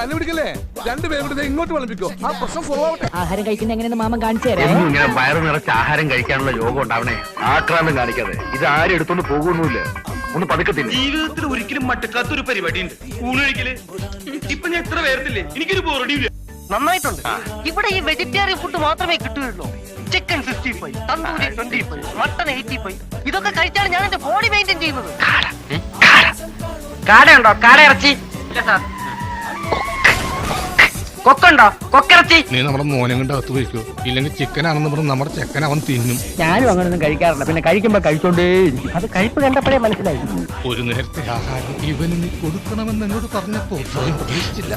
പനി പിടിക്കല്ലേ? രണ്ടുപേരും കൂടെ ഇങ്ങോട്ട് വിളമ്പിക്കോ. ആ പ്രശ്നം സോൾവ് ആവട്ടെ. ആഹാരം കഴിക്കുന്ന എങ്ങനെയെന്ന് മാമൻ കാണിച്ചു തരാം. ഇങ്ങനെ വയറ് നിറച്ച് ആഹാരം കഴിക്കാനുള്ള യോഗം ഉണ്ടാവണേ. ആക്രാന്തം കാണിക്കാതെ. ഇത് ആരും എടുത്തൊന്നും പോകുന്നില്ല. ഒന്ന് പതുക്കത്തില്ല. ജീവിതത്തിൽ ഒരിക്കലും മട്ടക്കാത്തൊരു പരിപാടി ഉണ്ട്, ഊണ് കഴിക്കല്. ഇപ്പൊ ഞാൻ എത്ര പേർത്തില്ലേ, എനിക്കൊരു ബോറടിയില്ല. നന്നായിട്ടുണ്ട്. ഇവിടെ ഈ വെജിറ്റേറിയൻ ഫുഡ് മാത്രമേ കിട്ടുകയുള്ളൂ. Chicken 65, tandoori 25, mutton 85. ഇതൊക്കെ കഴിച്ചാണ് ഞാൻ എന്റെ ബോഡി മെയിൻറ്റെയിൻ ചെയ്യുന്നത്. കാടയുണ്ടോ? കാട ഇറച്ചി ഇല്ല സാർ. കൊക്കുണ്ടോ? കൊക്കിറച്ചി. നീ നമ്മുടെ മോനെ കൊണ്ട് അകത്ത് പോയിക്കോ. ഇല്ലെങ്കിൽ ചിക്കൻ ആണെന്ന് പറഞ്ഞ് നമ്മുടെ ചെക്കൻ അവൻ തിന്നും. ഞാനും അങ്ങനൊന്നും കഴിക്കാറില്ല. പിന്നെ കഴിക്കുമ്പോ കഴിച്ചോണ്ടേ അത് കഴിപ്പ് കണ്ടപ്പോഴേ മനസ്സിലായി. ഒരു നേരത്തെ ആഹാരം ഇവന് നീ കൊടുക്കണമെന്ന് എന്നോട് പറഞ്ഞപ്പോ സ്വയം പ്രതീക്ഷിച്ചില്ല.